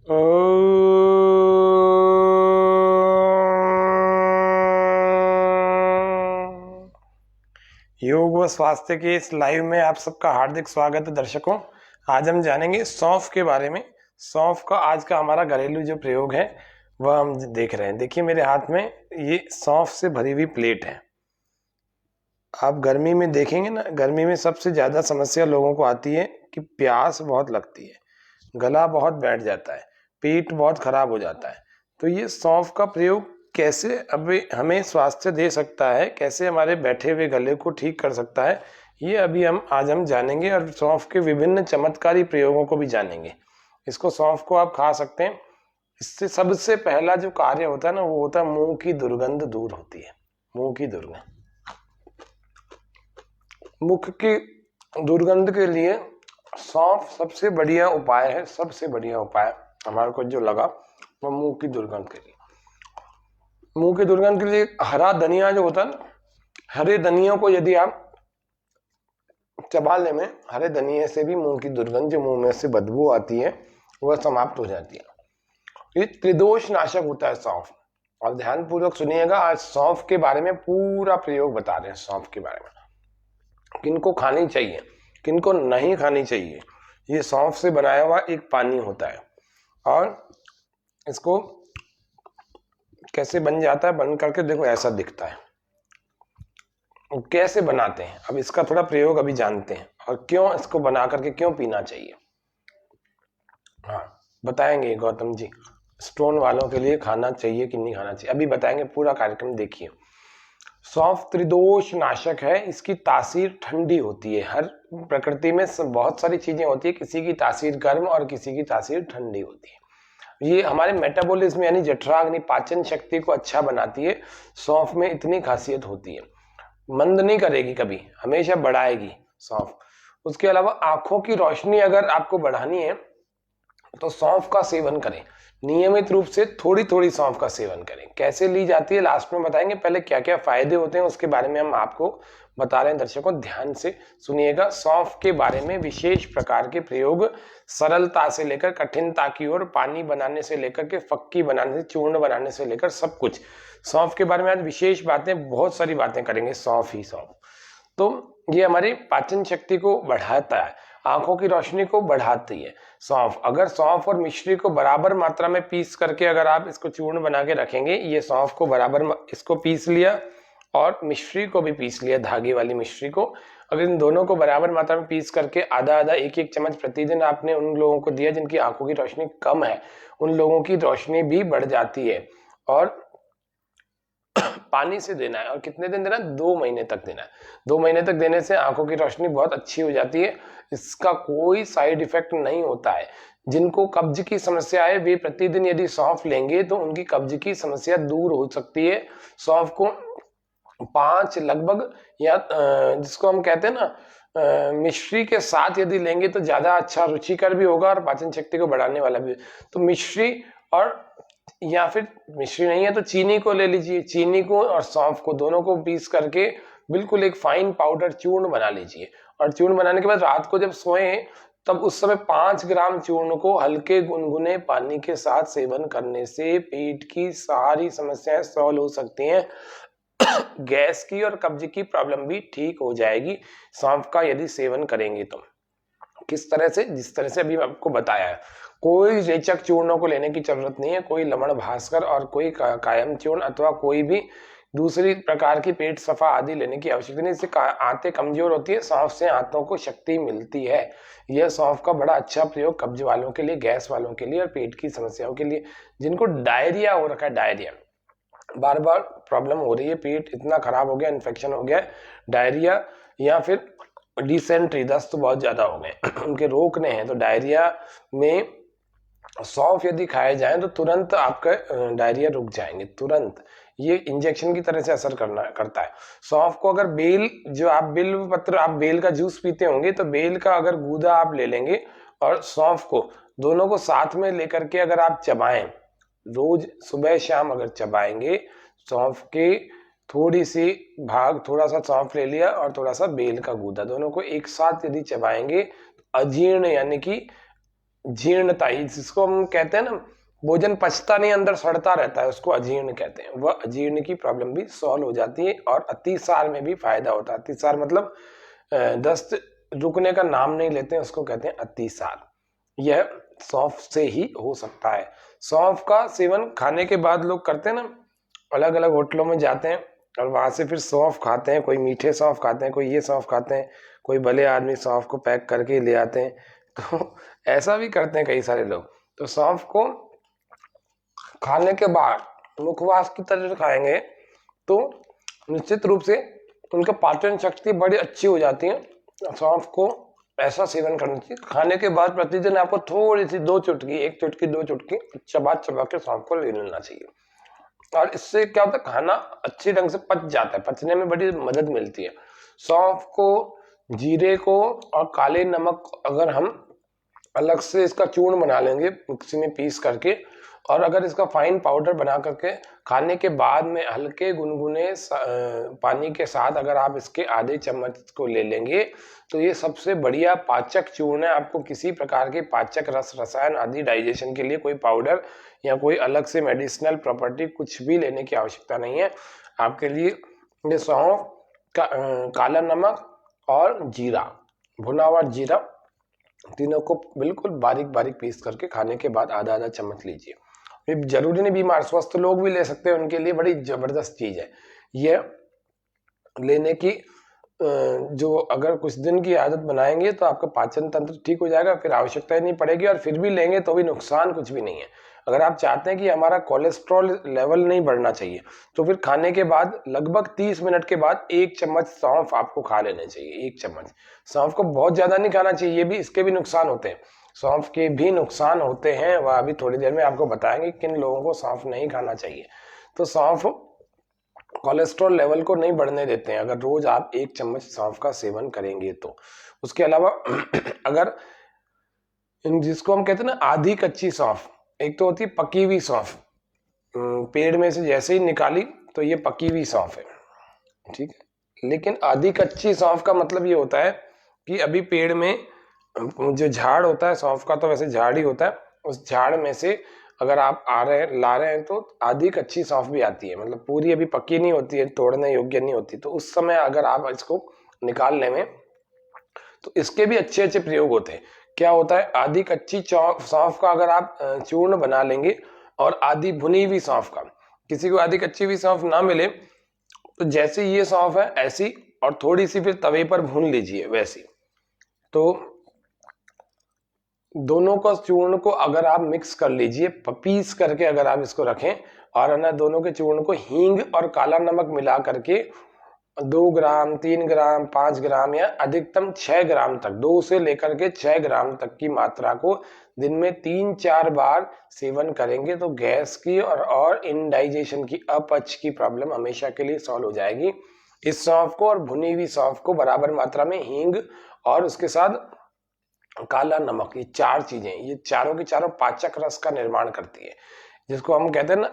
योग व स्वास्थ्य के इस लाइव में आप सबका हार्दिक स्वागत है दर्शकों। आज हम जानेंगे सौंफ के बारे में। सौंफ का आज का हमारा घरेलू जो प्रयोग है वह हम देख रहे हैं। देखिए मेरे हाथ में ये सौंफ से भरी हुई प्लेट है। आप गर्मी में देखेंगे ना, गर्मी में सबसे ज्यादा समस्या लोगों को आती है कि प्यास बहुत लगती है, गला बहुत बैठ जाता है, पेट बहुत खराब हो जाता है। तो ये सौंफ का प्रयोग कैसे अभी हमें स्वास्थ्य दे सकता है, कैसे हमारे बैठे हुए गले को ठीक कर सकता है, ये अभी आज हम जानेंगे और सौंफ के विभिन्न चमत्कारी प्रयोगों को भी जानेंगे। इसको सौंफ को आप खा सकते हैं। इससे सबसे पहला जो कार्य होता है ना, वो होता है मुंह की दुर्गंध दूर होती है। मुंह की दुर्गंध, मुख की दुर्गंध के लिए सौंफ सबसे बढ़िया उपाय है। सबसे बढ़िया उपाय हमारे को जो लगा वो मुंह की दुर्गंध के लिए। मुंह की दुर्गंध के लिए हरा धनिया जो होता है ना, हरे धनिया को यदि आप चबाने में, हरे धनिये से भी मुंह की दुर्गंध, जो मुंह में से बदबू आती है, वह समाप्त हो जाती है। ये त्रिदोष नाशक होता है सौंफ। और ध्यान पूर्वक सुनिएगा, आज सौंफ के बारे में पूरा प्रयोग बता रहे हैं। सौंफ के बारे में किनको खानी चाहिए, किनको नहीं खानी चाहिए। ये सौंफ से बनाया हुआ एक पानी होता है और इसको कैसे बन जाता है, बन करके देखो ऐसा दिखता है। कैसे बनाते हैं, अब इसका थोड़ा प्रयोग अभी जानते हैं और क्यों इसको बना करके क्यों पीना चाहिए। हाँ बताएंगे गौतम जी, स्टोन वालों के लिए खाना चाहिए कि नहीं खाना चाहिए, अभी बताएंगे। पूरा कार्यक्रम देखिए। सौंफ त्रिदोष नाशक है। इसकी तासीर ठंडी होती है। हर प्रकृति में बहुत सारी चीजें होती है, किसी की तासीर गर्म और किसी की तासीर ठंडी होती है। ये हमारे मेटाबॉलिज्म यानी जठराग्नि, पाचन शक्ति को अच्छा बनाती है। सौंफ में इतनी खासियत होती है, मंद नहीं करेगी कभी, हमेशा बढ़ाएगी सौंफ। उसके अलावा आंखों की रोशनी अगर आपको बढ़ानी है तो सौंफ का सेवन करें। नियमित रूप से थोड़ी थोड़ी सौंफ का सेवन करें। कैसे ली जाती है लास्ट में बताएंगे। पहले क्या क्या फायदे होते हैं उसके बारे में हम आपको बता रहे हैं। दर्शकों ध्यान से सुनिएगा। सौंफ के बारे में विशेष प्रकार के प्रयोग, सरलता से लेकर कठिनता की ओर, पानी बनाने से लेकर के फक्की बनाने से, चूर्ण बनाने से लेकर सब कुछ सौंफ के बारे में आज विशेष बातें, बहुत सारी बातें करेंगे। सौंफ ही सौंफ तो ये हमारी पाचन शक्ति को बढ़ाता है, आंखों की रोशनी को बढ़ाती है सौंफ। अगर सौंफ और मिश्री को बराबर मात्रा में पीस करके अगर आप इसको चूर्ण बना के रखेंगे, ये सौंफ को बराबर इसको पीस लिया और मिश्री को भी पीस लिया, धागे वाली मिश्री को, अगर इन दोनों को बराबर मात्रा में पीस करके आधा आधा एक एक चम्मच प्रतिदिन आपने उन लोगों को दिया जिनकी आंखों की रोशनी कम है, उन लोगों की रोशनी भी बढ़ जाती है। और पानी से देना है। और कितने दिन देना है? 2 महीने तक देना है। 2 महीने तक देने से आंखों की रोशनी बहुत अच्छी हो जाती है। इसका कोई साइड इफेक्ट नहीं होता है। जिनको कब्ज की समस्या है वे प्रतिदिन यदि सौंफ लेंगे तो उनकी कब्ज की समस्या दूर हो सकती है। सौंफ को 5 लगभग, या जिसको हम कहते हैं ना, मिश्री के साथ यदि लेंगे तो ज्यादा अच्छा, रुचिकर भी होगा और पाचन शक्ति को बढ़ाने वाला भी। तो मिश्री, और या फिर मिश्री नहीं है तो चीनी को ले लीजिए। चीनी को और सौंफ को दोनों को पीस करके बिल्कुल एक फाइन पाउडर चूर्ण बना लीजिए। और चूर्ण बनाने के बाद रात को जब सोएं तब उस समय 5 ग्राम चूर्ण को हल्के गुनगुने पानी के साथ सेवन करने से पेट की सारी समस्याएं सॉल्व हो सकती हैं। गैस की और कब्ज की प्रॉब्लम भी ठीक हो जाएगी सौंफ का यदि सेवन करेंगे तो। किस तरह से? जिस तरह से अभी आपको बताया है। कोई रेचक चूर्णों को लेने की जरूरत नहीं है, कोई लवण भास्कर और कोई कायम चूर्ण अथवा कोई भी दूसरी प्रकार की पेट सफा आदि लेने की आवश्यकता नहीं। इससे आंतें कमजोर होती है, सौंफ से आंतों को शक्ति मिलती है। यह सौंफ का बड़ा अच्छा प्रयोग कब्ज वालों के लिए, गैस वालों के लिए और पेट की समस्याओं के लिए। जिनको डायरिया हो रखा है, डायरिया बार बार प्रॉब्लम हो रही है, पेट इतना खराब हो गया, इन्फेक्शन हो गया, डायरिया या फिर डिसेंट्री, दस्त तो बहुत ज्यादा हो गए, उनके रोकने हैं, तो डायरिया में सौंफ यदि खाए जाए तो तुरंत आपका डायरिया रुक जाएंगे, तुरंत। ये इंजेक्शन की तरह से असर करता है। सौंफ को अगर बेल, जो आप बेल पत्र, आप बेल का जूस पीते होंगे तो बेल का अगर गूदा आप ले लेंगे और सौंफ को, दोनों को साथ में लेकर के अगर आप चबाएं, रोज सुबह शाम अगर चबाएंगे, सौंफ के थोड़ी सी भाग, थोड़ा सा सौंफ ले लिया और थोड़ा सा बेल का गूदा, दोनों को एक साथ यदि चबाएंगे, अजीर्ण यानी कि जीर्णता, जिसको हम कहते हैं ना भोजन पचता नहीं, अंदर सड़ता रहता है, उसको अजीर्ण कहते हैं। वह अजीर्ण की प्रॉब्लम भी सॉल्व हो जाती है और अतिसार में भी फायदा होता है। अतिसार मतलब दस्त रुकने का नाम नहीं लेते हैं, उसको कहते हैं अतिसार। यह सौंफ से ही हो सकता है। सौंफ का सेवन खाने के बाद लोग करते हैं ना, अलग अलग होटलों में जाते हैं और वहां से फिर सौंफ खाते हैं, कोई मीठे सौंफ खाते हैं, कोई ये सौंफ खाते हैं, कोई भले आदमी सौंफ को पैक करके ले आते हैं। तो ऐसा भी करते हैं कई सारे लोग। तो सौंफ को खाने के बाद मुखवास की तरह खाएंगे तो निश्चित रूप से उनका पाचन शक्ति बड़ी अच्छी हो जाती है। सौंफ को ऐसा सेवन करना चाहिए, खाने के बाद प्रतिदिन आपको थोड़ी सी 2 चुटकी, 1 चुटकी 2 चुटकी चबा चबा के सौंफ को ले लेना चाहिए। और इससे क्या होता है, खाना अच्छे ढंग से पच जाता है, पचने में बड़ी मदद मिलती है। सौंफ को, जीरे को और काले नमक अगर हम अलग से इसका चूर्ण बना लेंगे मिक्सी में पीस करके, और अगर इसका फाइन पाउडर बना करके खाने के बाद में हल्के गुनगुने पानी के साथ अगर आप इसके आधे चम्मच को ले लेंगे तो ये सबसे बढ़िया पाचक चूर्ण है। आपको किसी प्रकार के पाचक रस रसायन आदि डाइजेशन के लिए कोई पाउडर या कोई अलग से मेडिसिनल प्रॉपर्टी कुछ भी लेने की आवश्यकता नहीं है। आपके लिए ये सौंफ काला नमक और जीरा, भुना हुआ जीरा, तीनों को बिल्कुल बारीक बारीक पीस करके खाने के बाद आधा आधा चम्मच लीजिए। ये जरूरी नहीं बीमार, स्वस्थ लोग भी ले सकते हैं, उनके लिए बड़ी जबरदस्त चीज है ये लेने की। जो अगर कुछ दिन की आदत बनाएंगे तो आपका पाचन तंत्र ठीक हो जाएगा, फिर आवश्यकता ही नहीं पड़ेगी, और फिर भी लेंगे तो भी नुकसान कुछ भी नहीं है। अगर आप चाहते हैं कि हमारा कोलेस्ट्रॉल लेवल नहीं बढ़ना चाहिए तो फिर खाने के बाद लगभग 30 मिनट के बाद 1 चम्मच सौंफ आपको खा लेने चाहिए। 1 चम्मच सौंफ को बहुत ज्यादा नहीं खाना चाहिए, ये भी, इसके भी नुकसान होते हैं, सौंफ के भी नुकसान होते हैं, वह अभी थोड़ी देर में आपको बताएंगे किन लोगों को सौंफ नहीं खाना चाहिए। तो सौंफ कोलेस्ट्रॉल लेवल को नहीं बढ़ने देते हैं अगर रोज आप 1 चम्मच सौंफ का सेवन करेंगे तो। उसके अलावा अगर जिसको हम कहते हैं ना आधी कच्ची सौंफ, एक तो होती है पकी हुई सौंफ, पेड़ में से जैसे ही निकाली तो ये पकी हुई सौंफ है, ठीक है। लेकिन आधी कच्ची सौंफ का मतलब ये होता है कि अभी पेड़ में जो झाड़ होता है सौंफ का, तो वैसे झाड़ ही होता है, उस झाड़ में से अगर आप ला रहे हैं तो आधी कच्ची सौंफ भी आती है, मतलब पूरी अभी पक्की नहीं होती है, तोड़ने योग्य नहीं होती। तो उस समय अगर आप इसको निकालने में, तो इसके भी अच्छे अच्छे प्रयोग होते हैं। क्या होता है, आधी कच्ची सौंफ का अगर आप चूर्ण बना लेंगे और आधी भुनी हुई सौंफ का, किसी को आधी कच्ची हुई सौंफ ना मिले तो जैसे ये सौंफ है ऐसी, और थोड़ी सी फिर तवे पर भून लीजिए वैसी, तो दोनों का चूर्ण को अगर आप मिक्स कर लीजिए, पीस करके अगर आप इसको रखें, और है ना दोनों के चूर्ण को हींग और काला नमक मिला करके 2 ग्राम, 3 ग्राम, 5 ग्राम या अधिकतम 6 ग्राम तक, 2 से लेकर के 6 ग्राम तक की मात्रा को दिन में 3-4 बार सेवन करेंगे तो गैस की और इनडाइजेशन की, अपच की प्रॉब्लम हमेशा के लिए सॉल्व हो जाएगी। इस सौंफ को और भुनी हुई सौंफ को बराबर मात्रा में हींग और उसके साथ काला नमक, ये 4 चीजें, ये चारों की चारों पाचक रस का निर्माण करती है, जिसको हम कहते हैं ना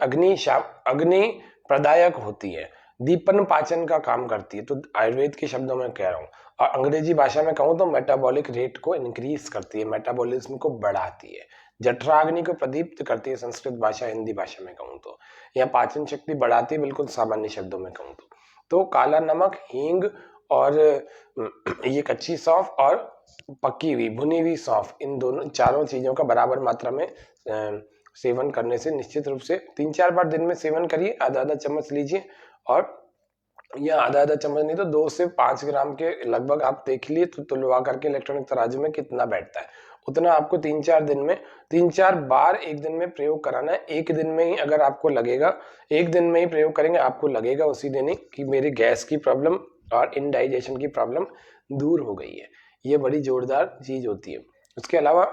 अग्नि प्रदायक होती है, दीपन पाचन का काम करती है। तो आयुर्वेद के शब्दों में कह रहा हूँ, और अंग्रेजी भाषा में कहूँ तो मेटाबॉलिक रेट को इंक्रीज करती है, मेटाबॉलिज्म को बढ़ाती है, जठराग्नि को प्रदीप्त करती है संस्कृत भाषा, हिंदी भाषा में कहूँ तो, या पाचन शक्ति बढ़ाती है बिल्कुल सामान्य शब्दों में कहूँ तो काला नमक, हींग और ये कच्ची सौंफ और पकी हुई भुनी हुई सौंफ, इन दोनों चारों चीजों का बराबर मात्रा में सेवन करने से निश्चित रूप से 3-4 बार दिन में सेवन करिए, आधा आधा चम्मच लीजिए, और या आधा आधा चम्मच नहीं तो 2 से 5 ग्राम के लगभग आप देख लिए तो तुलवा करके इलेक्ट्रॉनिक तराजू में कितना बैठता है, उतना आपको 3-4 दिन में 3-4 बार एक दिन में प्रयोग कराना है। एक दिन में ही अगर आपको लगेगा, एक दिन में ही प्रयोग करेंगे, आपको लगेगा उसी दिन ही कि मेरी गैस की प्रॉब्लम और इनडाइजेशन की प्रॉब्लम दूर हो गई है। ये बड़ी जोरदार चीज होती है। उसके अलावा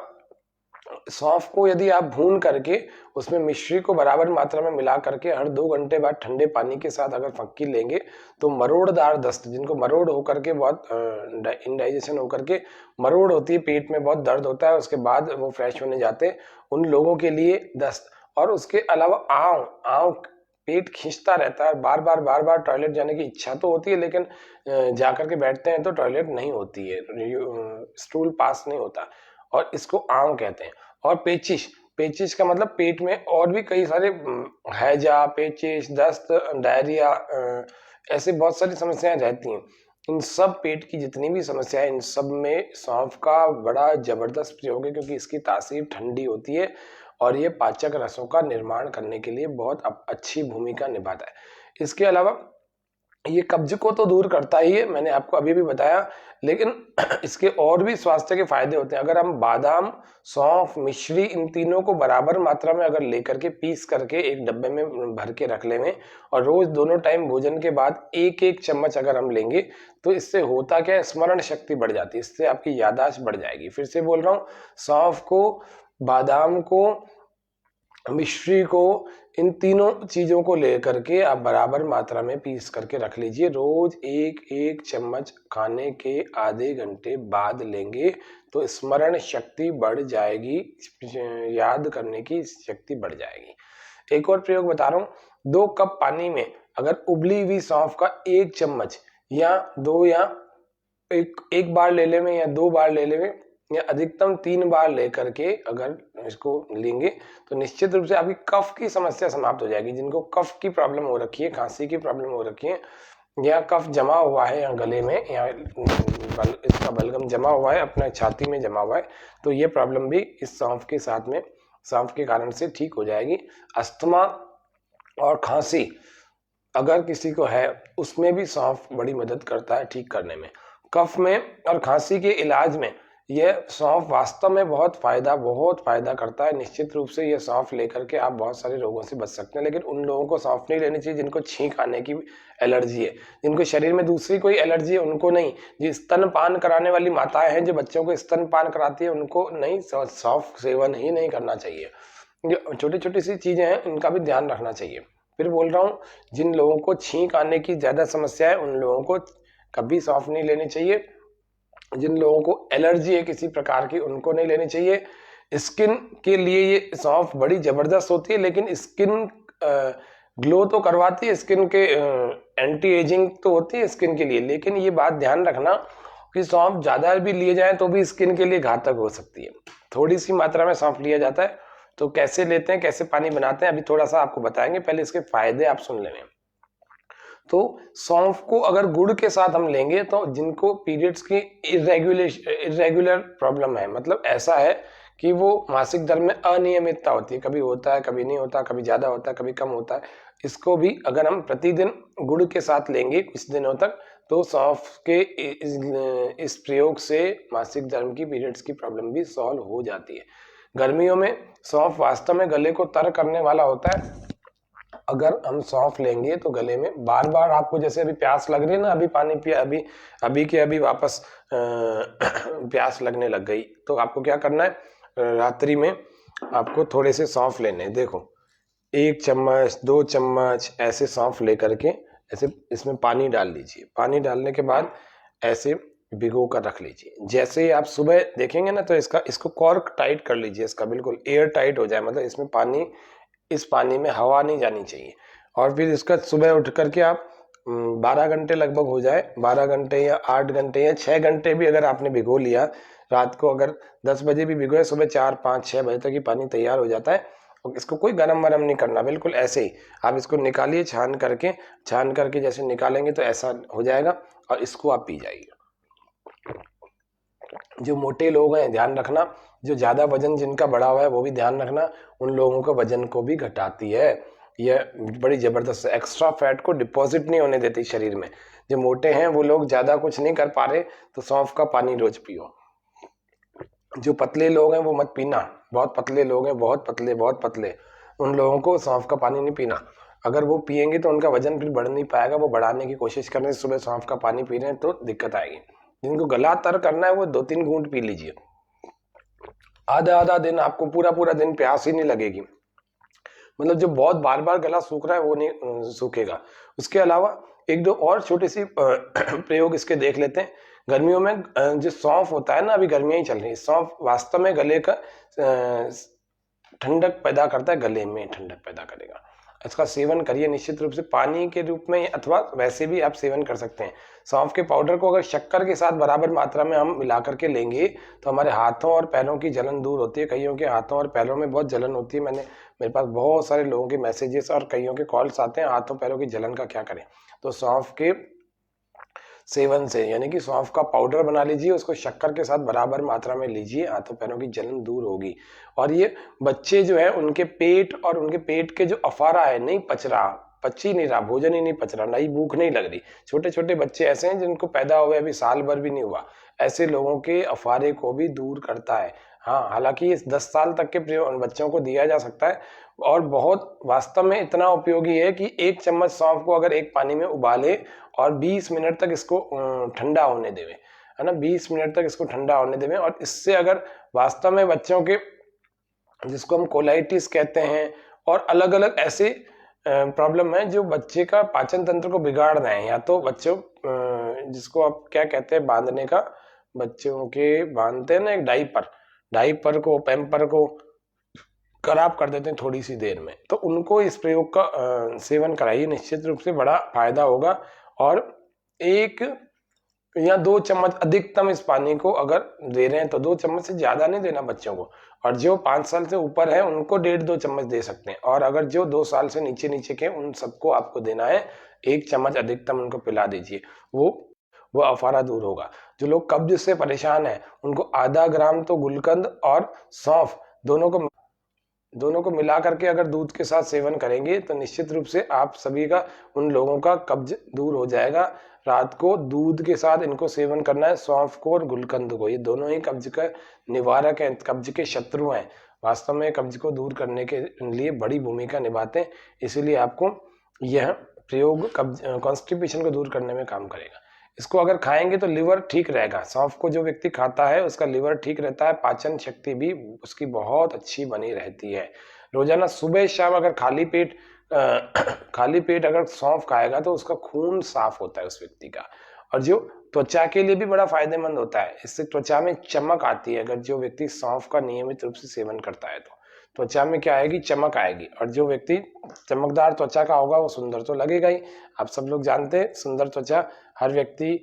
सौंफ को यदि आप भून करके उसमें मिश्री को बराबर मात्रा में मिला करके हर 2 घंटे बाद ठंडे पानी के साथ अगर फक्की लेंगे तो मरोड़दार दस्त, जिनको मरोड़ होकर के बहुत इनडाइजेशन होकर के मरोड़ होती है, पेट में बहुत दर्द होता है, उसके बाद वो फ्रेश होने जाते हैं, उन लोगों के लिए दस्त। और उसके अलावा आँव पेट खींचता रहता है, बार बार टॉयलेट जाने की इच्छा तो होती है लेकिन जाकर के बैठते हैं तो टॉयलेट नहीं होती है, स्टूल पास नहीं होता, और इसको आँव कहते हैं। और पेचिश, पेचिश का मतलब पेट में और भी कई सारे हैजा, पेचिश, दस्त, डायरिया, ऐसे बहुत सारी समस्याएं रहती हैं। इन सब पेट की जितनी भी समस्याएं, इन सब में सौंफ का बड़ा जबरदस्त प्रयोग है, क्योंकि इसकी तासीर ठंडी होती है और ये पाचक रसों का निर्माण करने के लिए बहुत अच्छी भूमिका निभाता है। इसके अलावा ये कब्ज को तो दूर करता ही है, मैंने आपको अभी भी बताया, लेकिन इसके और भी स्वास्थ्य के फायदे होते हैं। अगर हम बादाम, सौंफ, मिश्री, इन तीनों को बराबर मात्रा में अगर लेकर के पीस करके एक डब्बे में भर के रख लेंगे और रोज दोनों टाइम भोजन के बाद एक एक चम्मच अगर हम लेंगे, तो इससे होता क्या है, स्मरण शक्ति बढ़ जाती है, इससे आपकी याददाश्त बढ़ जाएगी। फिर से बोल रहा हूँ, सौंफ को, बादाम को, मिश्री को, इन तीनों चीजों को लेकर के आप बराबर मात्रा में पीस करके रख लीजिए। रोज एक एक चम्मच खाने के आधे घंटे बाद लेंगे तो स्मरण शक्ति बढ़ जाएगी, याद करने की शक्ति बढ़ जाएगी। एक और प्रयोग बता रहा हूँ, 2 कप पानी में अगर उबली हुई सौंफ का 1 चम्मच या 2 या एक बार ले लें या 2 बार ले लें या अधिकतम 3 बार लेकर के अगर इसको लेंगे तो निश्चित रूप से आपकी कफ की समस्या समाप्त हो जाएगी। जिनको कफ की प्रॉब्लम हो रखी है, खांसी की प्रॉब्लम हो रखी है, या कफ जमा हुआ है या गले में, या इसका बलगम जमा हुआ है, अपने छाती में जमा हुआ है, तो ये प्रॉब्लम भी इस सौंफ के साथ में, सौंफ के कारण से ठीक हो जाएगी। अस्थमा और खांसी अगर किसी को है, उसमें भी सौंफ बड़ी मदद करता है ठीक करने में। कफ में और खांसी के इलाज में यह सौंफ वास्तव में बहुत फायदा करता है। निश्चित रूप से यह सौंफ लेकर के आप बहुत सारे रोगों से बच सकते हैं, लेकिन उन लोगों को सौंफ नहीं लेनी चाहिए जिनको छींक आने की एलर्जी है, जिनको शरीर में दूसरी कोई एलर्जी है, उनको नहीं। जो स्तनपान कराने वाली माताएं हैं, जो बच्चों को स्तनपान कराती है, उनको नहीं, सौंफ सेवन ही नहीं करना चाहिए। जो छोटी छोटी सी चीजें हैं, इनका भी ध्यान रखना चाहिए। फिर बोल रहा हूँ, जिन लोगों को छींक आने की ज्यादा समस्या है, उन लोगों को कभी सौंफ नहीं लेनी चाहिए। जिन लोगों को एलर्जी है किसी प्रकार की, उनको नहीं लेनी चाहिए। स्किन के लिए ये सौंफ बड़ी जबरदस्त होती है, लेकिन स्किन ग्लो तो करवाती है, स्किन के एंटी एजिंग तो होती है स्किन के लिए, लेकिन ये बात ध्यान रखना कि सौंफ ज्यादा भी लिए जाए तो भी स्किन के लिए घातक हो सकती है। थोड़ी सी मात्रा में सौंफ लिया जाता है। तो कैसे लेते हैं, कैसे पानी बनाते हैं, अभी थोड़ा सा आपको बताएंगे, पहले इसके फायदे आप सुन लेंगे। तो सौंफ को अगर गुड़ के साथ हम लेंगे, तो जिनको पीरियड्स की इरेगुलर प्रॉब्लम है, मतलब ऐसा है कि वो मासिक धर्म में अनियमितता होती है, कभी होता है, कभी नहीं होता, कभी ज्यादा होता है, कभी कम होता है, इसको भी अगर हम प्रतिदिन गुड़ के साथ लेंगे कुछ दिनों तक, तो सौंफ के इस प्रयोग से मासिक धर्म की, पीरियड्स की प्रॉब्लम भी सॉल्व हो जाती है। गर्मियों में सौंफ वास्तव में गले को तर करने वाला होता है। अगर हम सौंफ लेंगे तो गले में बार बार आपको, जैसे अभी प्यास लग रही है ना, अभी पानी पिया, अभी वापस प्यास लगने लग गई, तो आपको क्या करना है, रात्रि में आपको थोड़े से सौंफ लेने हैं। देखो 1 चम्मच 2 चम्मच ऐसे सौंफ लेकर के ऐसे इसमें पानी डाल लीजिए। पानी डालने के बाद ऐसे भिगो कर रख लीजिए। जैसे ही आप सुबह देखेंगे ना, तो इसको कॉर्क टाइट कर लीजिए, इसका बिल्कुल एयर टाइट हो जाए, मतलब इसमें इस पानी में हवा नहीं जानी चाहिए। और फिर इसका सुबह उठ करके आप 12 घंटे लगभग हो जाए, 12 घंटे या 8 घंटे या 6 घंटे भी अगर आपने भिगो लिया, रात को अगर 10 बजे भी भिगोए, सुबह 4 5 6 बजे तक ये पानी तैयार हो जाता है। और इसको कोई गरम वरम नहीं करना, बिल्कुल ऐसे ही आप इसको निकालिए, छान करके जैसे निकालेंगे तो ऐसा हो जाएगा, और इसको आप पी जाइए। जो मोटे लोग हैं ध्यान रखना, जो ज्यादा वजन जिनका बढ़ा हुआ है वो भी ध्यान रखना, उन लोगों का वजन को भी घटाती है। यह बड़ी जबरदस्त एक्स्ट्रा फैट को डिपॉजिट नहीं होने देती शरीर में। जो मोटे हैं वो लोग ज्यादा कुछ नहीं कर पा रहे, तो सौंफ का पानी रोज पियो। जो पतले लोग हैं वो मत पीना, बहुत पतले लोग हैं, बहुत पतले, उन लोगों को सौंफ का पानी नहीं पीना। अगर वो पिएंगे तो उनका वजन फिर बढ़ नहीं पाएगा, वो बढ़ाने की कोशिश करने से सुबह सौंफ का पानी पी रहे हैं तो दिक्कत आएगी। जिनको गला तर करना है वो 2-3 घूंट पी लीजिए। आधा दिन आपको पूरा दिन प्यास ही नहीं लगेगी, मतलब जो बहुत बार बार गला सूख रहा है वो नहीं सूखेगा। उसके अलावा 1-2 और छोटी सी प्रयोग इसके देख लेते हैं। गर्मियों में जो सौंफ होता है ना, अभी गर्मियां ही चल रही है, सौंफ वास्तव में गले का ठंडक पैदा करता है, गले में ठंडक पैदा करेगा। इसका सेवन करिए निश्चित रूप से, पानी के रूप में अथवा वैसे भी आप सेवन कर सकते हैं। सौंफ के पाउडर को अगर शक्कर के साथ बराबर मात्रा में हम मिला करके लेंगे तो हमारे हाथों और पैरों की जलन दूर होती है। कईयों के हाथों और पैरों में बहुत जलन होती है, मेरे पास बहुत सारे लोगों के मैसेजेस और कईयों के कॉल्स आते हैं, हाथों पैरों की जलन का क्या करें। तो सौंफ के सेवन से, यानी कि सौंफ का पाउडर बना लीजिए, उसको शक्कर के साथ बराबर मात्रा में लीजिए, हाथों पैरों की जलन दूर होगी। और ये बच्चे जो है उनके पेट और उनके पेट के जो अफारा है नहीं पच ही नहीं रहा, भोजन ही नहीं पच रहा, नई भूख नहीं लग रही। छोटे छोटे बच्चे ऐसे हैं जिनको पैदा हुए अभी साल भर भी नहीं हुआ, ऐसे लोगों के अफारे को भी दूर करता है। हाँ, हालांकि इस 10 साल तक के बच्चों को दिया जा सकता है और बहुत वास्तव में इतना उपयोगी है कि 1 चम्मच सौंफ को अगर एक पानी में उबाले और 20 मिनट तक इसको ठंडा होने देवे, है ना, 20 मिनट तक इसको ठंडा होने देवे। और इससे अगर वास्तव में बच्चों के, जिसको हम कोलाइटिस कहते हैं और अलग अलग ऐसे प्रॉब्लम है जो बच्चे का पाचन तंत्र को बिगाड़ रहे हैं, या तो बच्चों जिसको आप क्या कहते हैं बांधने का, बच्चों के बांधते हैं ना एक डाइपर को, पैम्पर को खराब कर देते हैं थोड़ी सी देर में, तो उनको इस प्रयोग का सेवन कराइए, निश्चित रूप से बड़ा फायदा होगा। और 1 या 2 चम्मच अधिकतम इस पानी को अगर दे रहे हैं तो 2 चम्मच से ज्यादा नहीं देना बच्चों को। और जो 5 साल से ऊपर है उनको 1.5-2 चम्मच दे सकते हैं, और अगर जो 2 साल से नीचे नीचे के उन सबको आपको देना है 1 चम्मच अधिकतम उनको पिला दीजिए, वो अफारा दूर होगा। जो लोग कब्ज से परेशान है उनको आधा ग्राम तो गुलकंद और सौंफ दोनों को मिला करके अगर दूध के साथ सेवन करेंगे तो निश्चित रूप से आप सभी का, उन लोगों का कब्ज दूर हो जाएगा। रात को दूध के साथ इनको सेवन करना है, सौंफ को और गुलकंद को, ये दोनों ही कब्ज का निवारक हैं, कब्ज के शत्रु हैं, वास्तव में कब्ज को दूर करने के लिए बड़ी भूमिका निभाते हैं। इसीलिए आपको यह प्रयोग कब्ज कॉन्स्टिपेशन को दूर करने में काम करेगा। इसको अगर खाएंगे तो लिवर ठीक रहेगा, सौंफ को जो व्यक्ति खाता है उसका लिवर ठीक रहता है, पाचन शक्ति भी उसकी बहुत अच्छी बनी रहती है। रोजाना सुबह शाम अगर खाली पेट अगर सौंफ खाएगा तो उसका खून साफ होता है उस व्यक्ति का, और जो त्वचा के लिए भी बड़ा फायदेमंद होता है, इससे त्वचा में चमक आती है। अगर जो व्यक्ति सौंफ का नियमित रूप से सेवन करता है तो त्वचा में क्या आएगी, चमक आएगी, और जो व्यक्ति चमकदार त्वचा का होगा वो सुंदर तो लगेगा ही। आप सब लोग जानते हैं सुंदर त्वचा हर व्यक्ति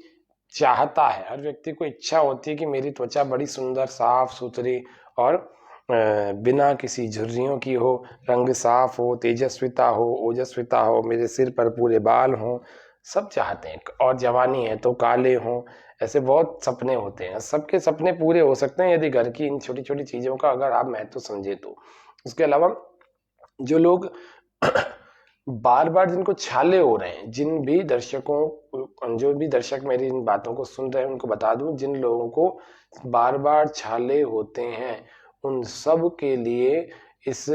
चाहता है, हर व्यक्ति को इच्छा होती है कि मेरी त्वचा बड़ी सुंदर, साफ सुथरी और बिना किसी झुर्रियों की हो, रंग साफ हो, तेजस्विता हो, ओजस्विता हो, मेरे सिर पर पूरे बाल हो, सब चाहते हैं। और जवानी है तो काले हों, ऐसे बहुत सपने होते हैं। सबके सपने पूरे हो सकते हैं यदि घर की इन छोटी छोटी चीजों का अगर आप महत्व समझे तो। उसके अलावा जो लोग बार बार जिनको छाले हो रहे हैं, जो भी दर्शक मेरी इन बातों को सुन रहे हैं उनको बता दूं, जिन लोगों को बार बार छाले होते हैं उन सब के लिए इस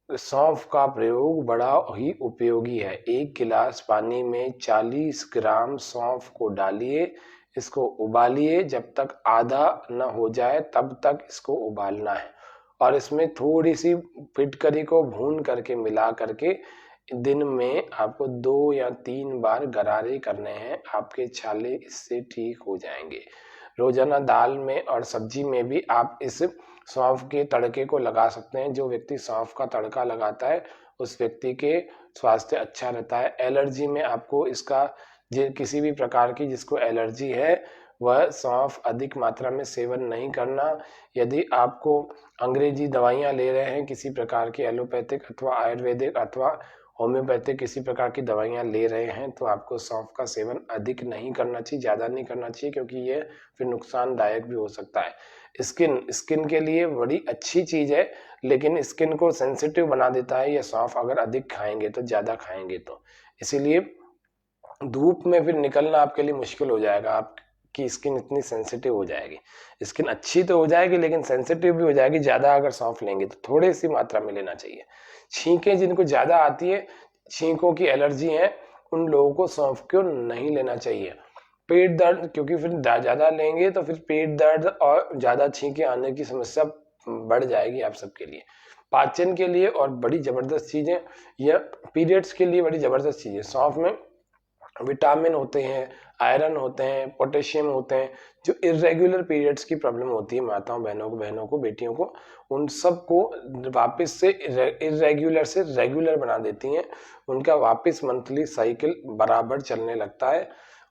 सौंफ का प्रयोग बड़ा ही उपयोगी है। 1 गिलास पानी में 40 ग्राम सौंफ को डालिए, इसको उबालिए, जब तक आधा न हो जाए तब तक इसको उबालना है, और इसमें थोड़ी सी फिटकरी को भून करके मिला करके दिन में आपको 2 या 3 बार गरारे करने हैं, आपके छाले इससे ठीक हो जाएंगे। रोजाना दाल में और सब्जी में भी आप इस सौंफ के तड़के को लगा सकते हैं। जो व्यक्ति सौंफ का तड़का लगाता है उस व्यक्ति के स्वास्थ्य अच्छा रहता है। एलर्जी में आपको इसका किसी भी प्रकार की जिसको एलर्जी है वह सौंफ अधिक मात्रा में सेवन नहीं करना। यदि आपको अंग्रेजी दवाइयां ले रहे हैं, किसी प्रकार की एलोपैथिक अथवा आयुर्वेदिक अथवा होम्योपैथिक किसी प्रकार की दवाइयां ले रहे हैं तो आपको सौंफ का सेवन अधिक नहीं करना चाहिए, ज़्यादा नहीं करना चाहिए, क्योंकि ये फिर नुकसानदायक भी हो सकता है। स्किन के लिए बड़ी अच्छी चीज़ है, लेकिन स्किन को सेंसिटिव बना देता है ये सौंफ अगर अधिक खाएंगे तो, ज़्यादा खाएंगे तो। इसीलिए धूप में फिर निकलना आपके लिए मुश्किल हो जाएगा, आपकी स्किन इतनी सेंसिटिव हो जाएगी। स्किन अच्छी तो हो जाएगी लेकिन सेंसिटिव भी हो जाएगी, ज़्यादा अगर सौंफ लेंगे तो। थोड़ी सी मात्रा में लेना चाहिए। छींकें जिनको ज्यादा आती है, छींकों की एलर्जी है, उन लोगों को सौंफ को नहीं लेना चाहिए। पेट दर्द, क्योंकि फिर ज्यादा लेंगे तो फिर पेट दर्द और ज्यादा छींकें आने की समस्या बढ़ जाएगी आप सबके लिए। पाचन के लिए और बड़ी जबरदस्त चीज है, यह पीरियड्स के लिए बड़ी जबरदस्त चीज है। सौंफ में विटामिन होते हैं, आयरन होते हैं, पोटेशियम होते हैं। जो इरेगुलर पीरियड्स की प्रॉब्लम होती है माताओं बहनों को बेटियों को, उन सब को वापस से इरेगुलर से रेगुलर बना देती हैं। उनका वापस मंथली साइकिल बराबर चलने लगता है।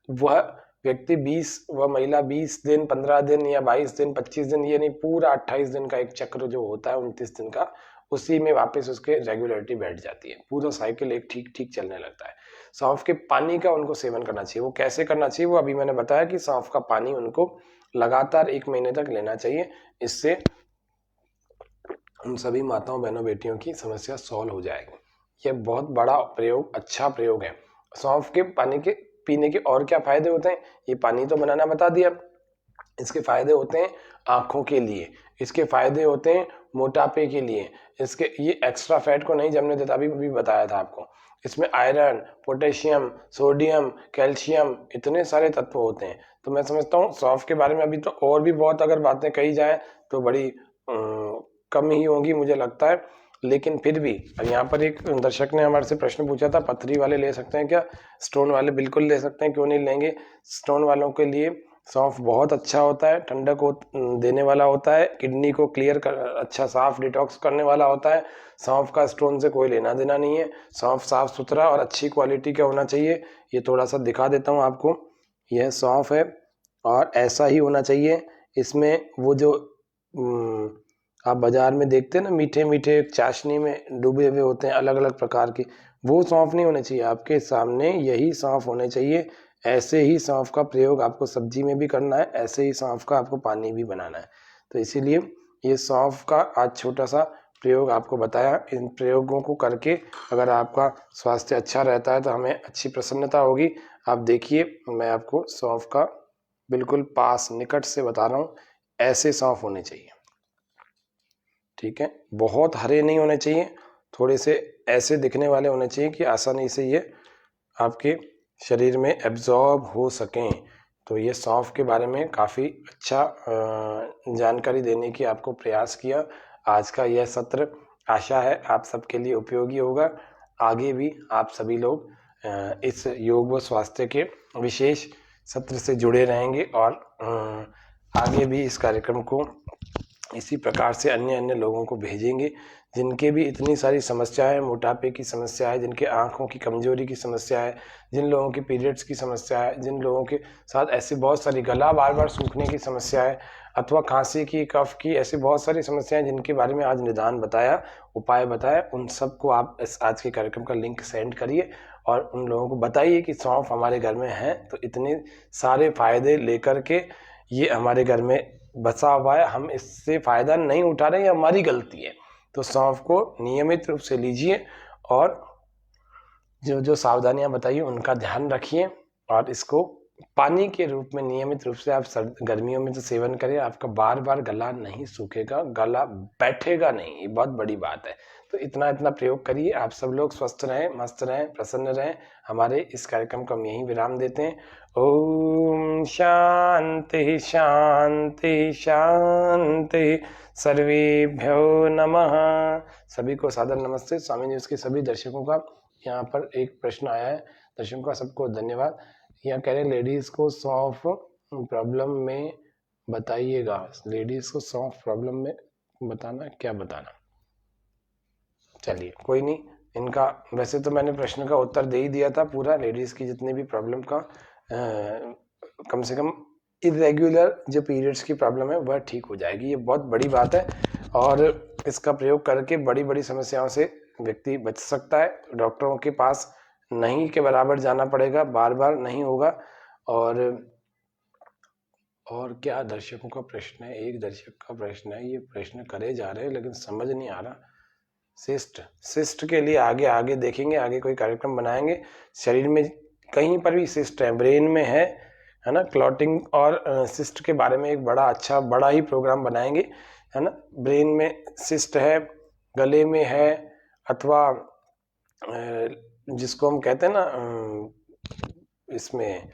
वह व्यक्ति 20 वह महिला 20 दिन, 15 दिन या 22 दिन, 25 दिन, ये नहीं, पूरा 28 दिन का एक चक्र जो होता है, 29 दिन का, उसी में वापस उसके रेगुलरिटी बैठ जाती है। पूरा साइकिल एक ठीक ठीक चलने लगता है। सौंफ के पानी का उनको सेवन करना चाहिए। वो कैसे करना चाहिए वो अभी मैंने बताया कि सौंफ का पानी उनको लगातार 1 महीने तक लेना चाहिए। इससे उन सभी माताओं बहनों बेटियों की समस्या सॉल्व हो जाएगी। यह बहुत बड़ा प्रयोग, अच्छा प्रयोग है। सौंफ के पानी के पीने के और क्या फायदे होते हैं, ये पानी तो बनाना बता दिया। इसके फायदे होते हैं आंखों के लिए, इसके फायदे होते हैं मोटापे के लिए, इसके ये एक्स्ट्रा फैट को नहीं जमने देता, अभी भी बताया था आपको। इसमें आयरन, पोटेशियम, सोडियम, कैल्शियम, इतने सारे तत्व होते हैं। तो मैं समझता हूँ सौंफ के बारे में अभी तो और भी बहुत अगर बातें कही जाए तो बड़ी कम ही होंगी मुझे लगता है। लेकिन फिर भी यहाँ पर एक दर्शक ने हमारे से प्रश्न पूछा था, पथरी वाले ले सकते हैं क्या? स्टोन वाले बिल्कुल ले सकते हैं, क्यों नहीं लेंगे। स्टोन वालों के लिए सौंफ बहुत अच्छा होता है, ठंडक को देने वाला होता है, किडनी को क्लियर कर, अच्छा साफ डिटॉक्स करने वाला होता है। सौंफ का स्टोन से कोई लेना देना नहीं है। सौंफ साफ सुथरा और अच्छी क्वालिटी का होना चाहिए। ये थोड़ा सा दिखा देता हूँ आपको, यह सौंफ है और ऐसा ही होना चाहिए। इसमें वो जो आप बाजार में देखते हैं ना, मीठे मीठे चाशनी में डूबे हुए होते हैं अलग अलग प्रकार की, वो सौंफ नहीं होने चाहिए। आपके सामने यही सौंफ होने चाहिए। ऐसे ही सौंफ का प्रयोग आपको सब्जी में भी करना है, ऐसे ही सौंफ का आपको पानी भी बनाना है। तो इसीलिए ये सौंफ का आज छोटा सा प्रयोग आपको बताया। इन प्रयोगों को करके अगर आपका स्वास्थ्य अच्छा रहता है तो हमें अच्छी प्रसन्नता होगी। आप देखिए, मैं आपको सौंफ का बिल्कुल पास निकट से बता रहा हूँ, ऐसे सौंफ होने चाहिए। ठीक है, बहुत हरे नहीं होने चाहिए, थोड़े से ऐसे दिखने वाले होने चाहिए कि आसानी से ये आपके शरीर में एब्जॉर्ब हो सकें। तो ये सौंफ के बारे में काफ़ी अच्छा जानकारी देने की आपको प्रयास किया। आज का यह सत्र आशा है आप सबके लिए उपयोगी होगा। आगे भी आप सभी लोग इस योग व स्वास्थ्य के विशेष सत्र से जुड़े रहेंगे और आगे भी इस कार्यक्रम को इसी प्रकार से अन्य अन्य लोगों को भेजेंगे जिनके भी इतनी सारी समस्याएं, मोटापे की समस्या है, जिनके आंखों की कमजोरी की समस्या है, जिन लोगों की पीरियड्स की समस्या है, जिन लोगों के साथ ऐसी बहुत सारी गला बार बार सूखने की समस्या है, अथवा खांसी की, कफ की, ऐसी बहुत सारी समस्याएं जिनके बारे में आज निदान बताया, उपाय बताया, उन सबको आप इस आज के कार्यक्रम का लिंक सेंड करिए और उन लोगों को बताइए कि सौंफ हमारे घर में है तो इतने सारे फायदे लेकर के ये हमारे घर में बसा हुआ है, हम इससे फायदा नहीं उठा रहे, ये हमारी गलती है। तो सौंफ को नियमित रूप से लीजिए और जो जो सावधानियां बताइए उनका ध्यान रखिए और इसको पानी के रूप में नियमित रूप से आप गर्मियों में तो सेवन करें। आपका बार बार गला नहीं सूखेगा, गला बैठेगा नहीं, ये बहुत बड़ी बात है। तो इतना इतना प्रयोग करिए। आप सब लोग स्वस्थ रहें, मस्त रहें, प्रसन्न रहें। हमारे इस कार्यक्रम को हम यहीं विराम देते हैं। ओम शांति शांति शांति, सर्वेभ्यो नमः। सभी को सादर नमस्ते। स्वामी जी उसके सभी दर्शकों का यहाँ पर एक प्रश्न आया है, दर्शकों का सबको धन्यवाद। यहाँ कह रहे हैं लेडीज को सौंफ प्रॉब्लम में बताइएगा। लेडीज को सौंफ प्रॉब्लम में बताना, क्या बताना? चलिए कोई नहीं, इनका वैसे तो मैंने प्रश्न का उत्तर दे ही दिया था पूरा। लेडीज की जितने भी प्रॉब्लम का कम से कम इरेगुलर जो पीरियड्स की प्रॉब्लम है वह ठीक हो जाएगी, ये बहुत बड़ी बात है। और इसका प्रयोग करके बड़ी बड़ी समस्याओं से व्यक्ति बच सकता है। डॉक्टरों के पास नहीं के बराबर जाना पड़ेगा, बार बार नहीं होगा। और क्या दर्शकों का प्रश्न है? एक दर्शक का प्रश्न है, ये प्रश्न करे जा रहे हैं लेकिन समझ नहीं आ रहा। सिस्ट के लिए आगे आगे देखेंगे, आगे कोई कार्यक्रम बनाएंगे। शरीर में कहीं पर भी सिस्ट है, ब्रेन में है ना, क्लॉटिंग और सिस्ट के बारे में एक बड़ा ही प्रोग्राम बनाएंगे, है ना। ब्रेन में सिस्ट है, गले में है, अथवा जिसको हम कहते हैं ना, इसमें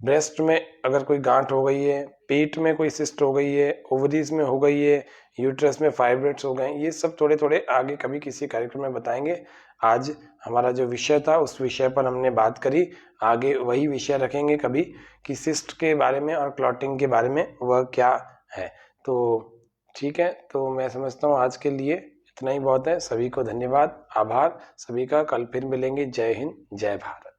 ब्रेस्ट में अगर कोई गांठ हो गई है, पेट में कोई सिस्ट हो गई है, ओवरीज में हो गई है, यूट्रस में फाइब्रॉइड्स हो गए, ये सब थोड़े थोड़े आगे कभी किसी कार्यक्रम में बताएंगे। आज हमारा जो विषय था उस विषय पर हमने बात करी, आगे वही विषय रखेंगे कभी कि सिस्ट के बारे में और क्लॉटिंग के बारे में वह क्या है। तो ठीक है, तो मैं समझता हूँ आज के लिए इतना ही बहुत है। सभी को धन्यवाद, आभार सभी का। कल फिर मिलेंगे। जय हिंद, जय भारत।